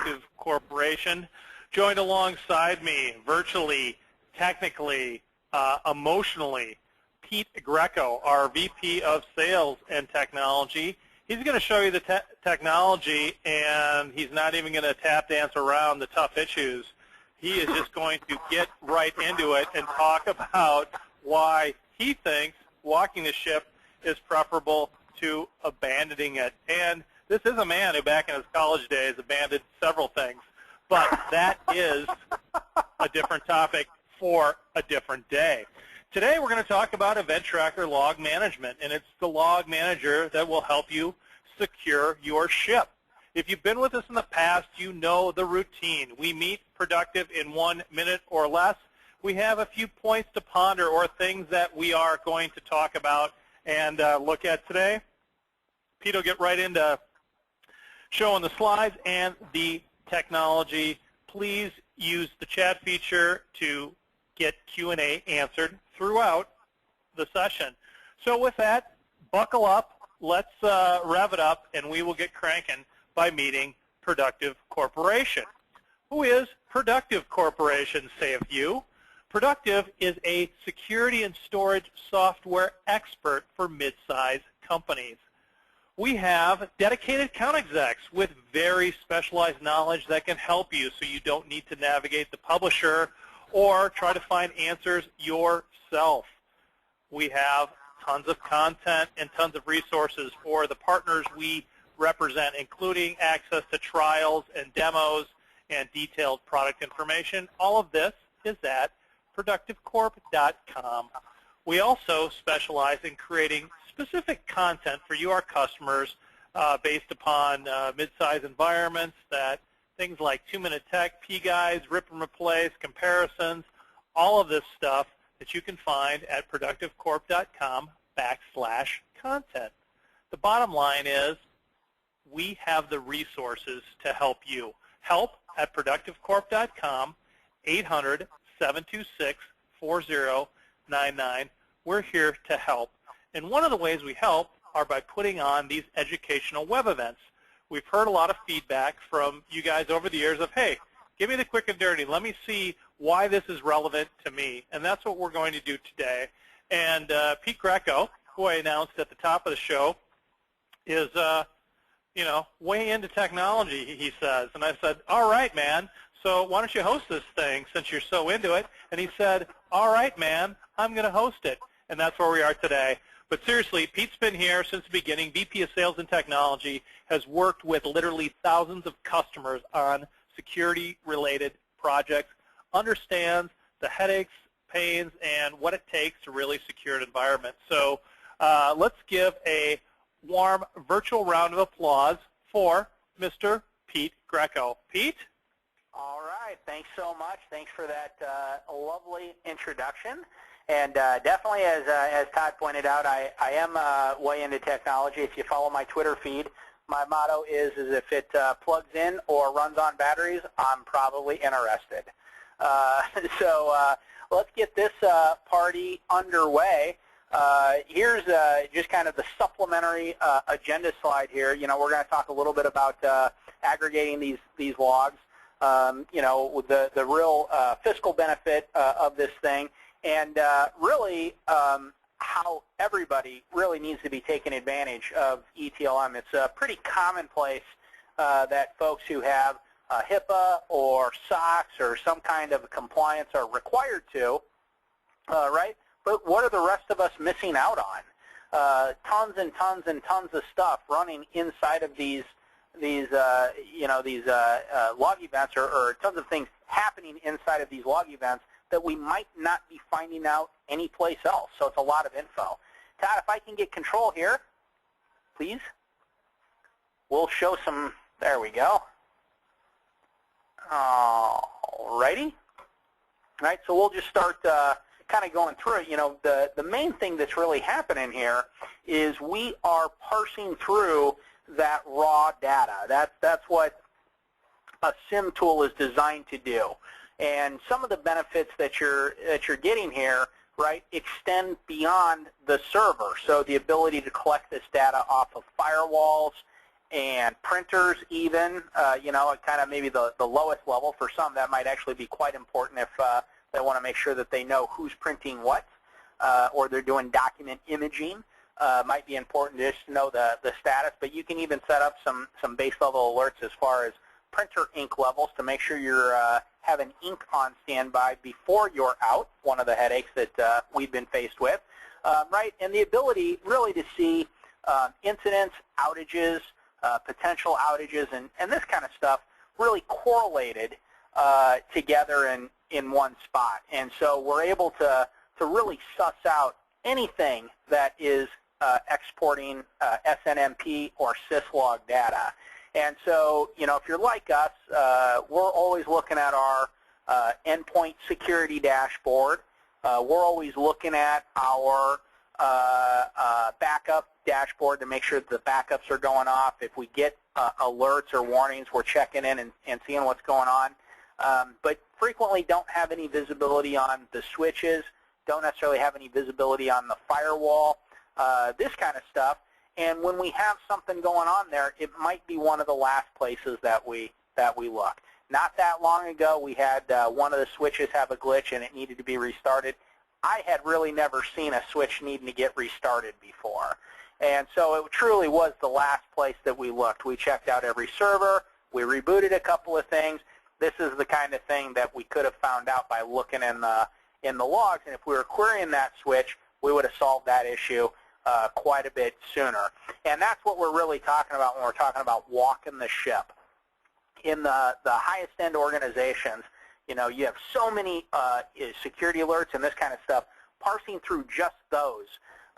Productive Corporation. Joined alongside me, virtually, technically, emotionally, Pete Greco, our VP of Sales and Technology. He's going to show you the technology, and he's not even going to tap dance around the tough issues. He is just going to get right into it and talk about why he thinks walking the ship is preferable to abandoning it. And this is a man who back in his college days abandoned several things. But that is a different topic for a different day. Today we're going to talk about EventTracker log management, and it's the log manager that will help you secure your ship. If you've been with us in the past, you know the routine. We meet productive in 1 minute or less. We have a few points to ponder or things that we are going to talk about and look at today. Pete will get right into showing the slides and the technology. Please use the chat feature to get Q&A answered throughout the session. So with that, buckle up, let's rev it up, and we will get cranking by meeting Productive Corporation. Who is Productive Corporation, say a few? Productive is a security and storage software expert for mid-size companies. We have dedicated account execs with very specialized knowledge that can help you so you don't need to navigate the publisher or try to find answers yourself. We have tons of content and tons of resources for the partners we represent, including access to trials and demos and detailed product information. All of this is at productivecorp.com. We also specialize in creating specific content for you, our customers, based upon mid-size environments, that things like 2-minute tech, P-guides, rip and replace, comparisons, all of this stuff that you can find at productivecorp.com/content. The bottom line is we have the resources to help you. Help at productivecorp.com, 800-726-4099. We're here to help. And one of the ways we help are by putting on these educational web events. We've heard a lot of feedback from you guys over the years of, hey, give me the quick and dirty. Let me see why this is relevant to me. And that's what we're going to do today. And Pete Greco, who I announced at the top of the show, is way into technology, he says. And I said, all right, man, so why don't you host this thing since you're so into it? And he said, all right, man, I'm going to host it. And that's where we are today. But seriously, Pete's been here since the beginning. VP of Sales and Technology, has worked with literally thousands of customers on security-related projects, understands the headaches, pains, and what it takes to really secure an environment. So let's give a warm virtual round of applause for Mr. Pete Greco. Pete? All right. Thanks so much. Thanks for that lovely introduction. And definitely, as Todd pointed out, I am way into technology. If you follow my Twitter feed, my motto is if it plugs in or runs on batteries, I'm probably interested. So let's get this party underway. Here's just kind of the supplementary agenda slide here. We're going to talk a little bit about aggregating these logs, with the real fiscal benefit of this thing, and really how everybody really needs to be taking advantage of ETLM. It's a pretty commonplace that folks who have HIPAA or SOX or some kind of compliance are required to, right? But what are the rest of us missing out on? Tons and tons and tons of stuff running inside of these log events, or tons of things happening inside of these log events that we might not be finding out anyplace else. So it's a lot of info. Todd, if I can get control here, please. We'll show some, there we go. All righty. All right, so we'll just start kind of going through it. The main thing that's really happening here is we are parsing through that raw data. That's what a SIEM tool is designed to do. And some of the benefits that you're getting here, right, extend beyond the server. So the ability to collect this data off of firewalls and printers even, you know, kind of maybe the lowest level. For some, that might actually be quite important if they want to make sure that they know who's printing what, or they're doing document imaging. Might be important just to know the status, but you can even set up some base level alerts as far as printer ink levels to make sure you're having ink on standby before you're out, one of the headaches that we've been faced with, right? And the ability really to see incidents, outages, potential outages, and this kind of stuff really correlated together in one spot. And so we're able to really suss out anything that is exporting SNMP or syslog data. And so, you know, if you're like us, we're always looking at our endpoint security dashboard. We're always looking at our backup dashboard to make sure that the backups are going off. If we get alerts or warnings, we're checking in and seeing what's going on. But frequently don't have any visibility on the switches, don't necessarily have any visibility on the firewall, this kind of stuff. And when we have something going on there, it might be one of the last places that we look. Not that long ago, we had one of the switches have a glitch and it needed to be restarted. I had really never seen a switch needing to get restarted before. And so it truly was the last place that we looked. We checked out every server. We rebooted a couple of things. This is the kind of thing that we could have found out by looking in the logs. And if we were querying that switch, we would have solved that issue quite a bit sooner. And that's what we're really talking about when we're talking about walking the ship. In the highest end organizations, you know, you have so many security alerts and this kind of stuff. Parsing through just those,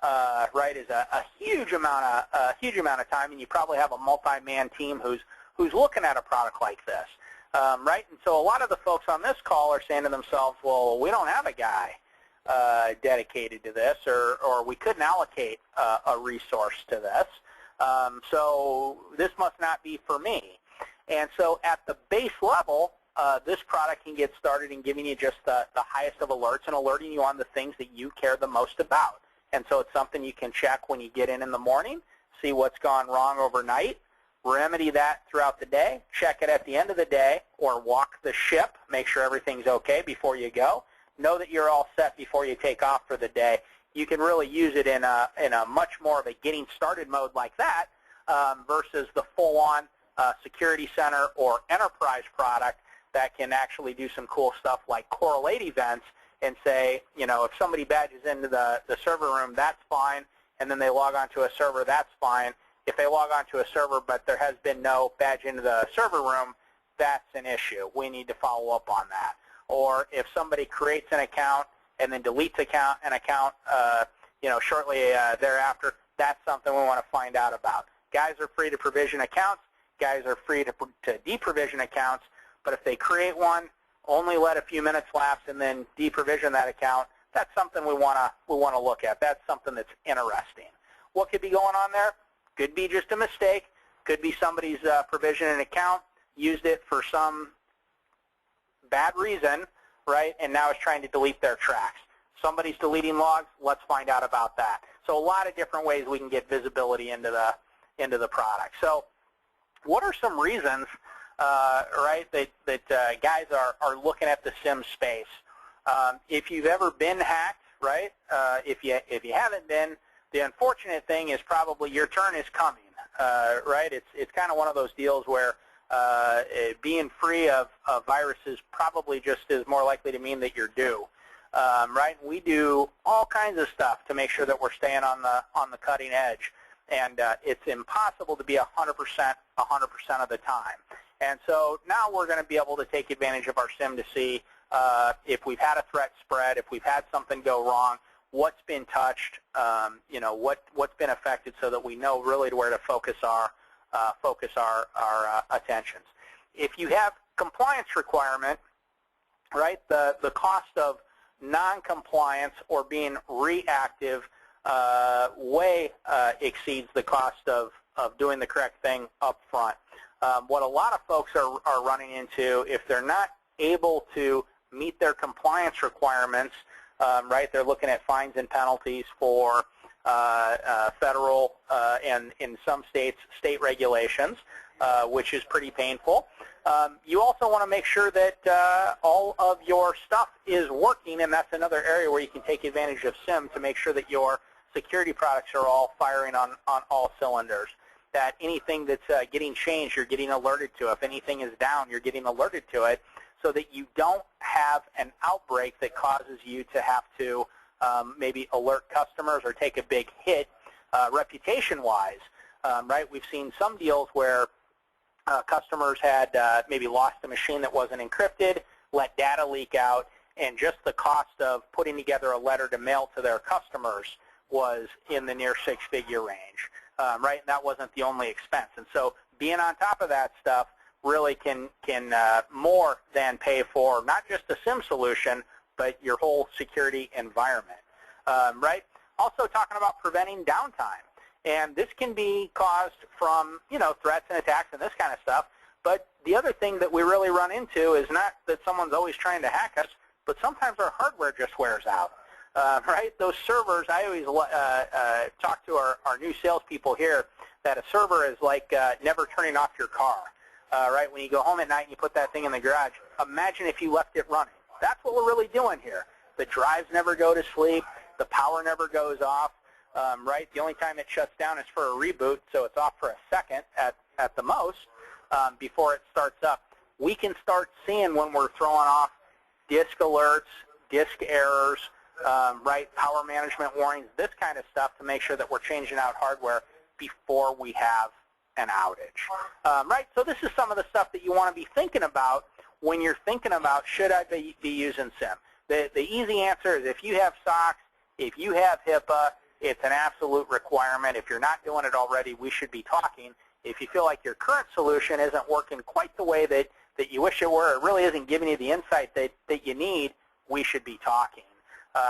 right, is a huge amount of time, and you probably have a multi-man team who's looking at a product like this, right? And so a lot of the folks on this call are saying to themselves, well, we don't have a guy dedicated to this, or we couldn't allocate a resource to this, so this must not be for me. And so at the base level, this product can get started in giving you just the highest of alerts and alerting you on the things that you care the most about. And so it's something you can check when you get in the morning, see what's gone wrong overnight, remedy that throughout the day, check it at the end of the day, or walk the ship, make sure everything's okay before you go. Know that you're all set before you take off for the day. You can really use it in a much more of a getting started mode like that versus the full-on security center or enterprise product that can actually do some cool stuff like correlate events and say, you know, if somebody badges into the server room, that's fine, and then they log onto a server, that's fine. If they log onto a server but there has been no badge into the server room, that's an issue. We need to follow up on that. Or if somebody creates an account and then deletes an account, you know, shortly thereafter, that's something we want to find out about. Guys are free to provision accounts. Guys are free to deprovision accounts, but if they create one, only let a few minutes lapse and then deprovision that account, that's something we want to look at. That's something that's interesting. What could be going on there? Could be just a mistake. Could be somebody's provisioned an account, used it for some bad reason, right, and now is trying to delete their tracks. Somebody's deleting logs, let's find out about that. So a lot of different ways we can get visibility into the product. So what are some reasons, right, that guys are looking at the SIEM space? If you've ever been hacked, right, if you haven't been, the unfortunate thing is probably your turn is coming, right? It's kind of one of those deals where being free of viruses probably just is more likely to mean that you're due, right? We do all kinds of stuff to make sure that we're staying on the cutting edge, and it's impossible to be 100% of the time. And so now we're going to be able to take advantage of our SIEM to see if we've had a threat spread, if we've had something go wrong, what's been touched, you know, what's been affected, so that we know really where to focus our attentions. If you have compliance requirement, right, the cost of non-compliance or being reactive way exceeds the cost of doing the correct thing up front. What a lot of folks are running into, if they're not able to meet their compliance requirements, right, they're looking at fines and penalties for federal and in some states, state regulations, which is pretty painful. You also want to make sure that all of your stuff is working, and that's another area where you can take advantage of SIEM to make sure that your security products are all firing on all cylinders, that anything that's getting changed, you're getting alerted to. If anything is down, you're getting alerted to it, so that you don't have an outbreak that causes you to have to maybe alert customers or take a big hit reputation-wise. Right? We've seen some deals where customers had maybe lost a machine that wasn't encrypted, let data leak out, and just the cost of putting together a letter to mail to their customers was in the near six-figure range. Right? And that wasn't the only expense. And so being on top of that stuff really can more than pay for not just a SIEM solution, but your whole security environment. Right? Also talking about preventing downtime. And this can be caused from, threats and attacks and this kind of stuff. But the other thing that we really run into is not that someone's always trying to hack us, but sometimes our hardware just wears out. Right? Those servers, I always talk to our new salespeople here that a server is like never turning off your car. Right? When you go home at night and you put that thing in the garage, imagine if you left it running. That's what we're really doing here. The drives never go to sleep. The power never goes off. Right? The only time it shuts down is for a reboot, so it's off for a second at the most before it starts up. We can start seeing when we're throwing off disk alerts, disk errors, right? Power management warnings, this kind of stuff to make sure that we're changing out hardware before we have an outage. Right? So this is some of the stuff that you want to be thinking about when you're thinking about, should I be using SIEM? The easy answer is if you have SOX, if you have HIPAA, it's an absolute requirement. If you're not doing it already, we should be talking. If you feel like your current solution isn't working quite the way that you wish it were, it really isn't giving you the insight that you need, we should be talking.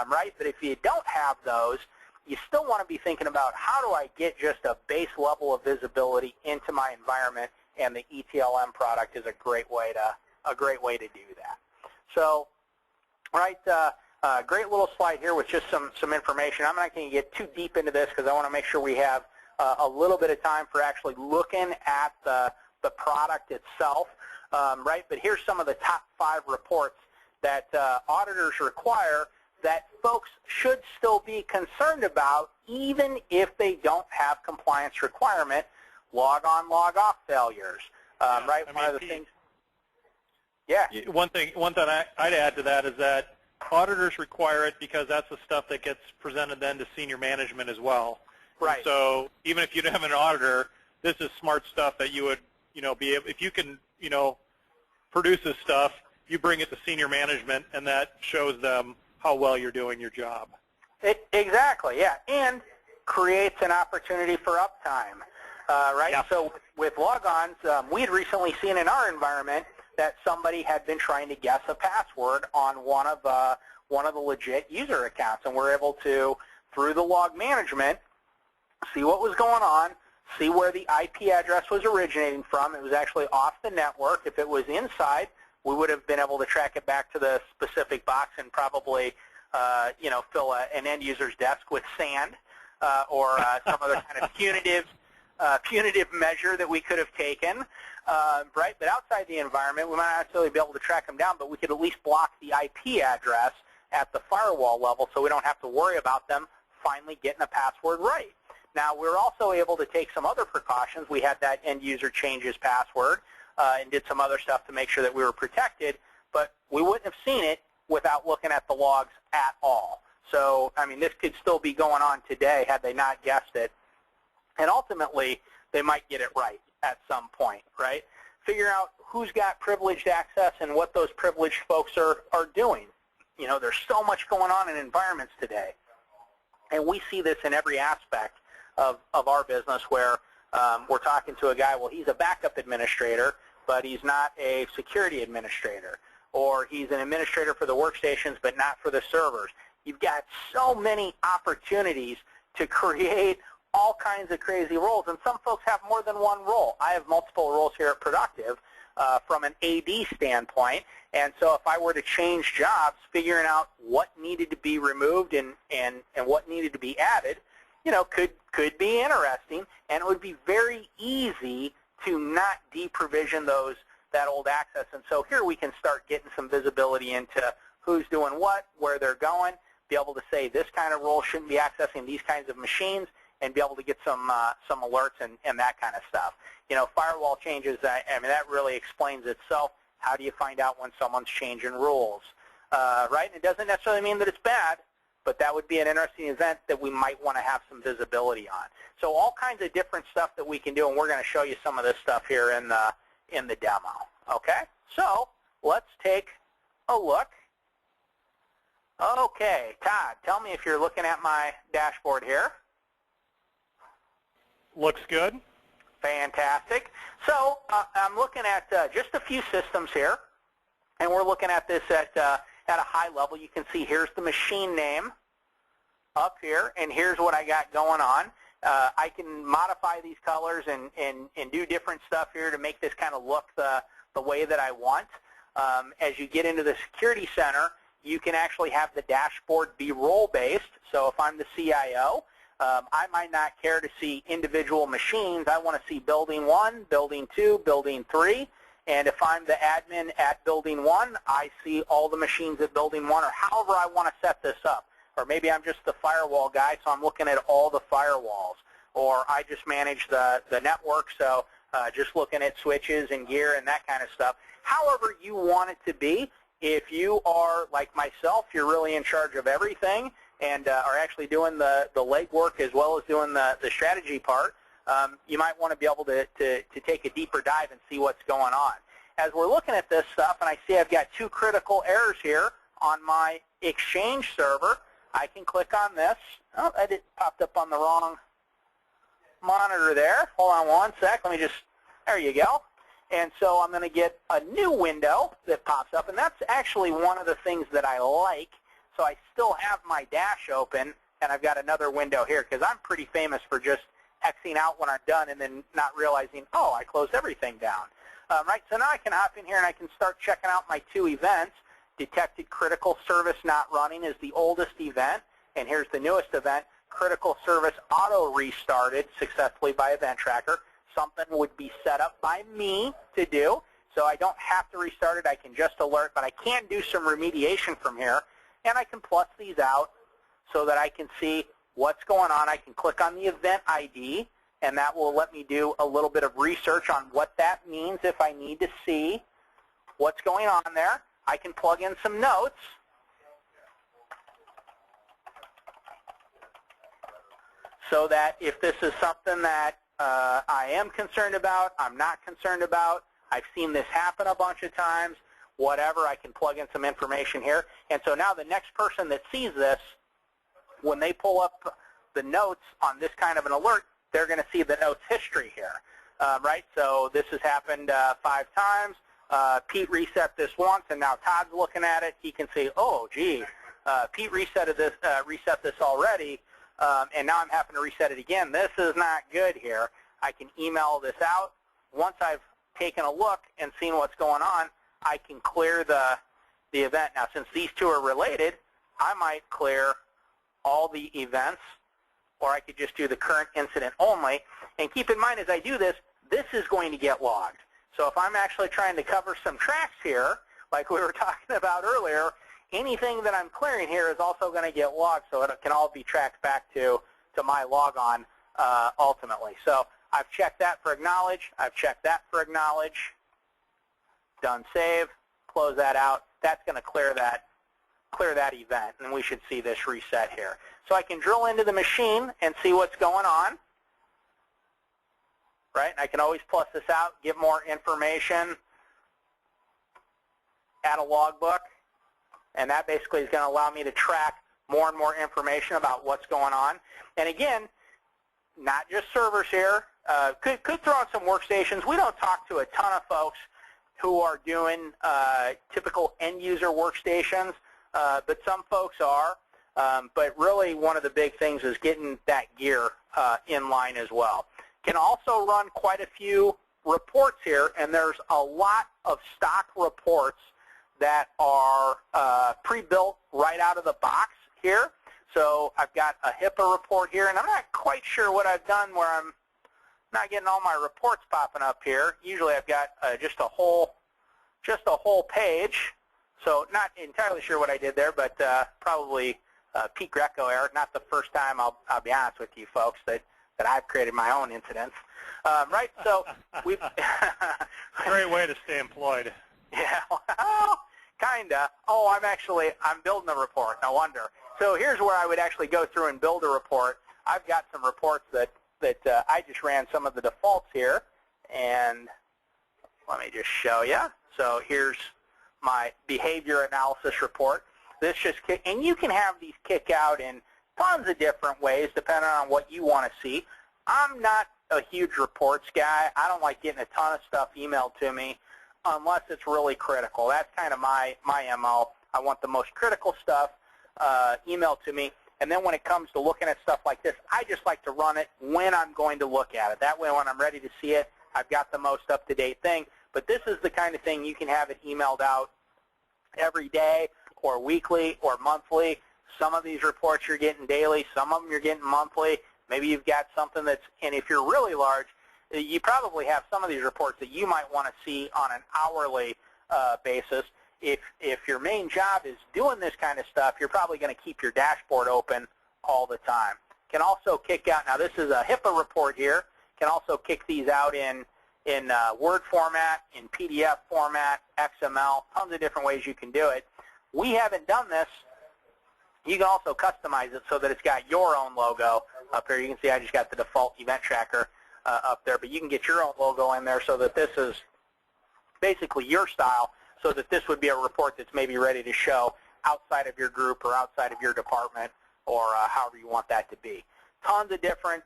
Right? But if you don't have those, you still want to be thinking about how do I get just a base level of visibility into my environment, and the ETLM product is a great way to do that. So, right, great little slide here with just some information. I'm not going to get too deep into this because I want to make sure we have a little bit of time for actually looking at the product itself. Right? But here's some of the top 5 reports that auditors require that folks should still be concerned about even if they don't have compliance requirement. Log on, log off failures. Right? I mean, one of the things. Yeah. One thing I'd add to that is that auditors require it because that's the stuff that gets presented then to senior management as well. Right. And so even if you don't have an auditor, this is smart stuff that you would, be able, if you can, produce this stuff, you bring it to senior management, and that shows them how well you're doing your job. Exactly, yeah, and creates an opportunity for uptime, right? Yeah. So with logons, we had recently seen in our environment that somebody had been trying to guess a password on one of the legit user accounts, and we're able to, through the log management, see what was going on, see where the IP address was originating from. It was actually off the network. If it was inside, we would have been able to track it back to the specific box and probably, fill an end user's desk with sand or some other kind of punitive measure that we could have taken, right? But outside the environment, we might not necessarily be able to track them down, but we could at least block the IP address at the firewall level so we don't have to worry about them finally getting a password right. Now, we're also able to take some other precautions. We had that end user change his password and did some other stuff to make sure that we were protected, but we wouldn't have seen it without looking at the logs at all. So, I mean, this could still be going on today had they not guessed it. And ultimately, they might get it right at some point, right? Figure out who's got privileged access and what those privileged folks are doing. There's so much going on in environments today. And we see this in every aspect of our business where we're talking to a guy, well, he's a backup administrator, but he's not a security administrator. Or he's an administrator for the workstations, but not for the servers. You've got so many opportunities to create all kinds of crazy roles, and some folks have more than one role. I have multiple roles here at Productive from an AD standpoint, and so if I were to change jobs, figuring out what needed to be removed and what needed to be added, could be interesting, and it would be very easy to not deprovision that old access. And so here we can start getting some visibility into who's doing what, where they're going, be able to say this kind of role shouldn't be accessing these kinds of machines, and be able to get some alerts and that kind of stuff. Firewall changes, I mean, that really explains itself. How do you find out when someone's changing rules? Right? And it doesn't necessarily mean that it's bad, but that would be an interesting event that we might want to have some visibility on. So all kinds of different stuff that we can do, and we're going to show you some of this stuff here in the demo. Okay? So let's take a look. Okay, Todd, tell me if you're looking at my dashboard here. Looks good. Fantastic. So I'm looking at just a few systems here, and we're looking at this at a high level. You can see here's the machine name up here, and here's what I got going on. I can modify these colors and do different stuff here to make this kind of look the way that I want. As you get into the security center, you can actually have the dashboard be role-based. So if I'm the CIO, I might not care to see individual machines. I want to see building 1, building 2, building 3. And if I'm the admin at building 1, I see all the machines at building 1, or however I want to set this up. Or maybe I'm just the firewall guy, so I'm looking at all the firewalls. Or I just manage the network, so just looking at switches and gear and that kind of stuff. However you want it to be, if you are like myself, you're really in charge of everything, and are actually doing the legwork as well as doing the strategy part, you might want to be able to take a deeper dive and see what's going on. As we're looking at this stuff, and I see I've got 2 critical errors here on my Exchange server, I can click on this. Oh, it popped up on the wrong monitor there. Hold on one sec. Let me just, there you go. And so I'm going to get a new window that pops up, and that's actually one of the things that I like. So I still have my dash open, and I've got another window here, because I'm pretty famous for just Xing out when I'm done and then not realizing, oh, I closed everything down. Right, so now I can hop in here and I can start checking out my 2 events. Detected critical service not running is the oldest event, and here's the newest event. Critical service auto restarted successfully by EventTracker. Something would be set up by me to do, so I don't have to restart it. I can just alert, but I can do some remediation from here, and I can plus these out so that I can see what's going on. I can click on the event ID, and that will let me do a little bit of research on what that means if I need to see what's going on there. I can plug in some notes. So that if this is something that I am concerned about, I'm not concerned about, I've seen this happen a bunch of times, whatever, I can plug in some information here. And so now the next person that sees this, when they pull up the notes on this kind of an alert, they're going to see the notes history here. Right? So this has happened 5 times. Pete reset this once, and now Todd's looking at it. He can see, oh, gee, Pete reset this already, and now I'm having to reset it again. This is not good here. I can email this out. Once I've taken a look and seen what's going on, I can clear the event. Now, since these 2 are related, I might clear all the events, or I could just do the current incident only. And keep in mind, as I do this, this is going to get logged. So if I'm actually trying to cover some tracks here, like we were talking about earlier, anything that I'm clearing here is also going to get logged, so it can all be tracked back to my logon ultimately. So I've checked that for acknowledge. I've checked that for acknowledge. Done save. Close that out. That's going to clear that event, and we should see this reset here. So I can drill into the machine and see what's going on. Right? And I can always plus this out, get more information, add a logbook, and that basically is going to allow me to track more and more information about what's going on. And again, not just servers here. Could throw in some workstations. We don't talk to a ton of folks who are doing typical end-user workstations, but some folks are. But really, one of the big things is getting that gear in line as well. Can also run quite a few reports here, and there's a lot of stock reports that are pre-built right out of the box here. So I've got a HIPAA report here, and I'm not quite sure what I've done where I'm not getting all my reports popping up here. Usually I've got just a whole page. So not entirely sure what I did there, but probably Pete Greco error. Not the first time, I'll be honest with you folks, that I've created my own incidents. Right, so we've... Great way to stay employed. Yeah, well, kind of. Oh, I'm building a report, no wonder. So here's where I would actually go through and build a report. I've got some reports that I just ran some of the defaults here, and let me just show you. So here's my behavior analysis report. This just and you can have these kick out in tons of different ways depending on what you want to see. I'm not a huge reports guy. I don't like getting a ton of stuff emailed to me unless it's really critical. That's kind of my MO. I want the most critical stuff emailed to me. And then when it comes to looking at stuff like this, I just like to run it when I'm going to look at it. That way when I'm ready to see it, I've got the most up-to-date thing. But this is the kind of thing you can have it emailed out every day or weekly or monthly. Some of these reports you're getting daily. Some of them you're getting monthly. Maybe you've got something that's, and if you're really large, you probably have some of these reports that you might want to see on an hourly basis. If your main job is doing this kind of stuff, you're probably going to keep your dashboard open all the time. Can also kick out, now this is a HIPAA report here, can also kick these out in Word format, in PDF format, XML, tons of different ways you can do it. We haven't done this. You can also customize it so that it's got your own logo up here. You can see I just got the default EventTracker up there, but you can get your own logo in there so that this is basically your style, so that this would be a report that's maybe ready to show outside of your group or outside of your department or however you want that to be. Tons of different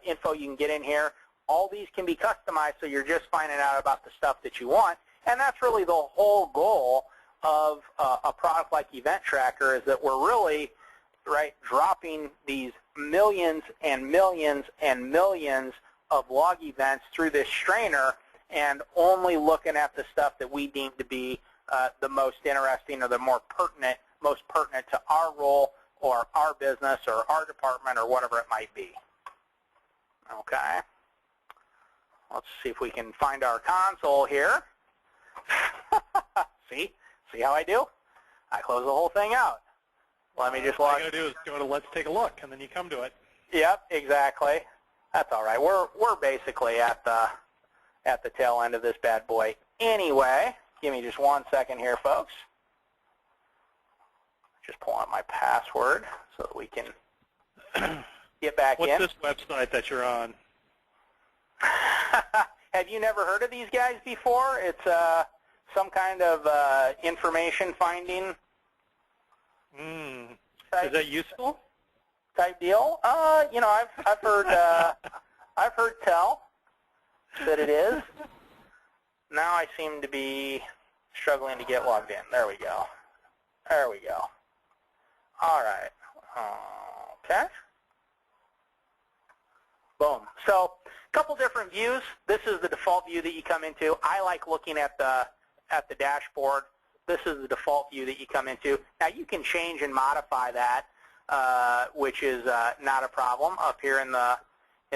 info you can get in here. All these can be customized so you're just finding out about the stuff that you want, and that's really the whole goal of a product like EventTracker, is that we're really dropping these millions and millions and millions of log events through this strainer and only looking at the stuff that we deem to be the most interesting or the most pertinent to our role or our business or our department or whatever it might be. Okay. Let's see if we can find our console here. See how I do? I close the whole thing out. Let me just log. All you got to do is go to Let's Take a Look, and then you come to it. Yep, exactly. That's all right. We're basically at the tail end of this bad boy. Anyway, give me just 1 second here, folks. Just pull out my password so that we can get back in. What's this website that you're on? Have you never heard of these guys before? It's some kind of information finding Is that useful? Type deal. You know, I've heard I've heard tell that it is. Now I seem to be struggling to get logged in. There we go. There we go. All right. Okay. Boom. So a couple different views. This is the default view that you come into. I like looking at the dashboard. This is the default view that you come into. Now you can change and modify that, which is not a problem. Up here in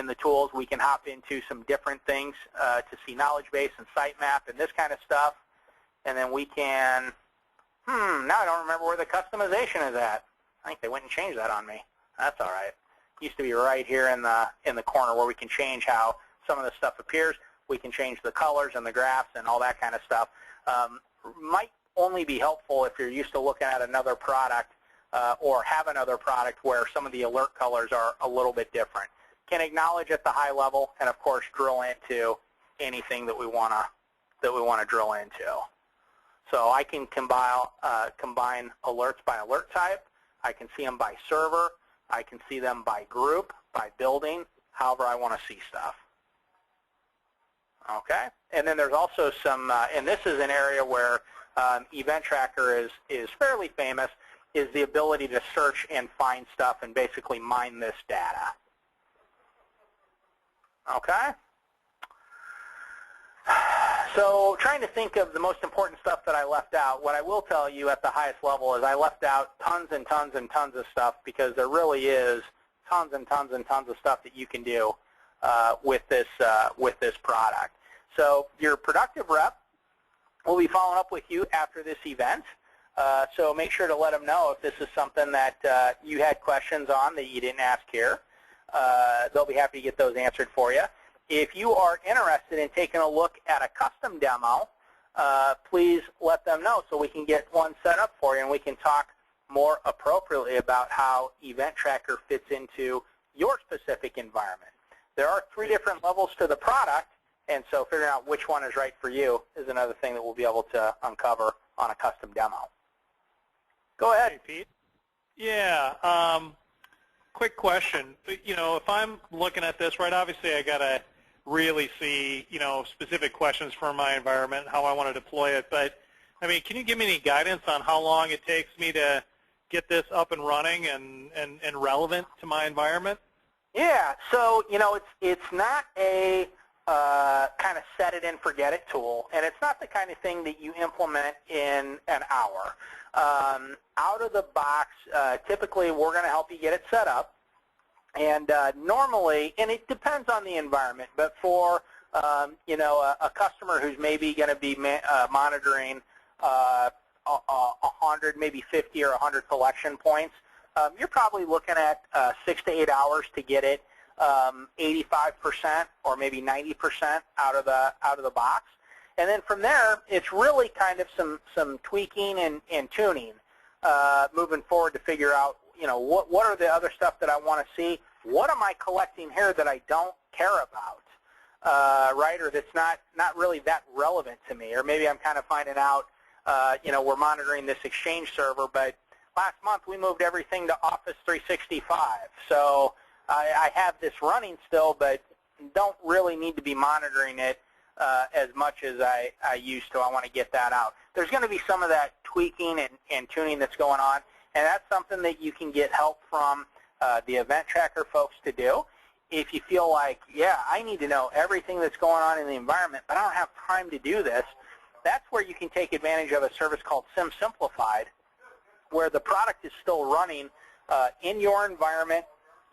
the tools, we can hop into some different things to see knowledge base and sitemap and this kind of stuff. And then we can, now I don't remember where the customization is at. I think they went and changed that on me. That's all right. Used to be right here in the corner where we can change how some of the stuff appears. We can change the colors and the graphs and all that kind of stuff. Might only be helpful if you're used to looking at another product or have another product where some of the alert colors are a little bit different. Can acknowledge at the high level and of course drill into anything that we want to drill into. So I can combine alerts by alert type. I can see them by server. I can see them by group, by building, however I want to see stuff. Okay, and then there's also some, and this is an area where EventTracker is fairly famous, is the ability to search and find stuff and basically mine this data. Okay. So trying to think of the most important stuff that I left out, what I will tell you at the highest level is I left out tons and tons and tons of stuff because there really is tons and tons and tons of stuff that you can do with this product. So your productive rep will be following up with you after this event. So make sure to let them know if this is something that you had questions on that you didn't ask here. They'll be happy to get those answered for you. If you are interested in taking a look at a custom demo, please let them know so we can get one set up for you and we can talk more appropriately about how EventTracker fits into your specific environment. There are 3 different levels to the product, and so figuring out which one is right for you is another thing that we'll be able to uncover on a custom demo. Go ahead. Hey, Pete. Yeah. Quick question. You know, if I'm looking at this, right, obviously I got to really see, you know, specific questions for my environment, how I want to deploy it. But, I mean, can you give me any guidance on how long it takes me to get this up and running and relevant to my environment? Yeah. So, you know, it's not a kind of set it and forget it tool, and it's not the kind of thing that you implement in an hour. Out of the box, typically we're going to help you get it set up. And normally, and it depends on the environment, but for you know, a customer who's maybe going to be monitoring 100, maybe 50 or 100 collection points, you're probably looking at 6 to 8 hours to get it 85% or maybe 90% out of the box. And then from there, it's really kind of some tweaking and tuning moving forward to figure out, you know, what are the other stuff that I want to see? What am I collecting here that I don't care about, right? Or that's not really that relevant to me? Or maybe I'm kind of finding out, you know, we're monitoring this Exchange server, but last month we moved everything to Office 365. So I have this running still, but don't really need to be monitoring it as much as I used to. I want to get that out. There's going to be some of that tweaking and tuning that's going on, and that's something that you can get help from the EventTracker folks to do. If you feel like, yeah, I need to know everything that's going on in the environment, but I don't have time to do this, that's where you can take advantage of a service called SIEM Simplified, where the product is still running in your environment.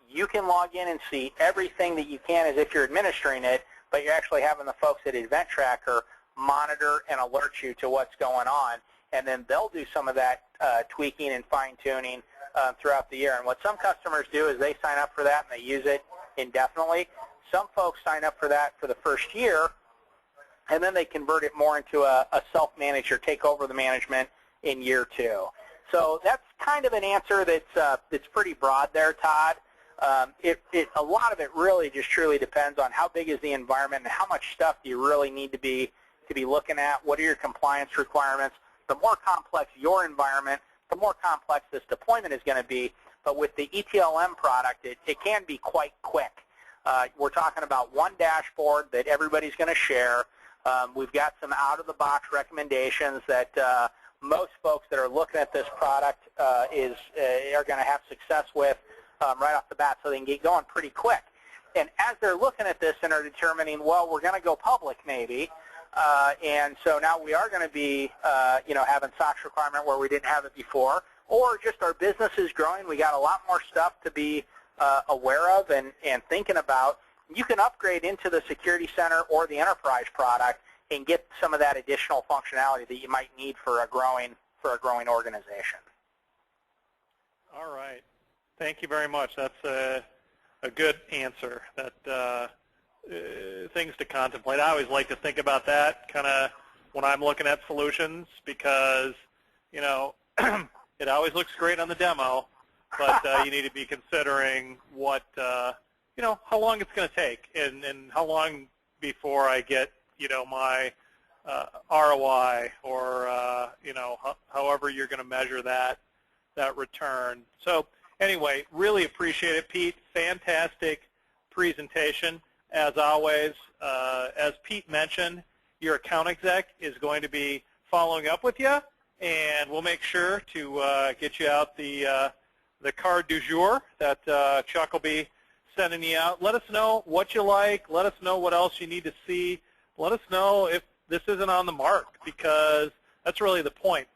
You can log in and see everything that you can as if you're administering it, but you're actually having the folks at EventTracker monitor and alert you to what's going on, and then they'll do some of that tweaking and fine-tuning throughout the year. And what some customers do is they sign up for that and they use it indefinitely. Some folks sign up for that for the first year, and then they convert it more into a self-managed or take over the management in year 2. So that's kind of an answer that's pretty broad there, Todd. A lot of it really just truly depends on how big is the environment and how much stuff do you really need to be looking at. What are your compliance requirements? The more complex your environment, the more complex this deployment is going to be. But with the ETLM product, it can be quite quick. We're talking about one dashboard that everybody's going to share. We've got some out-of-the-box recommendations that most folks that are looking at this product are going to have success with right off the bat, so they can get going pretty quick. And as they're looking at this and are determining, well, we're going to go public maybe, and so now we are going to be, you know, having SOX requirement where we didn't have it before, or just our business is growing. We got a lot more stuff to be aware of and thinking about. You can upgrade into the Security Center or the Enterprise product and get some of that additional functionality that you might need for a growing organization. All right. Thank you very much. That's a good answer. That things to contemplate. I always like to think about that kind of when I'm looking at solutions because, you know, it always looks great on the demo, but you need to be considering what, you know, how long it's going to take and how long before I get, you know, my ROI or, you know, however you're going to measure that return. So anyway, really appreciate it, Pete. Fantastic presentation, as always. As Pete mentioned, your account exec is going to be following up with you, and we'll make sure to get you out the card du jour that Chuck will be sending you out. Let us know what you like. Let us know what else you need to see. Let us know if this isn't on the mark, because that's really the point.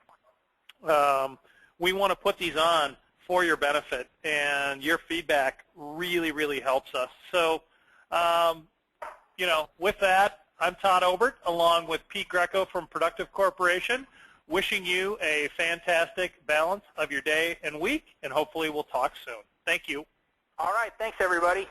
We want to put these on for your benefit, and your feedback really, really helps us. So, with that, I'm Todd Obert, along with Pete Greco from Productive Corporation, wishing you a fantastic balance of your day and week, and hopefully we'll talk soon. Thank you. All right. Thanks, everybody.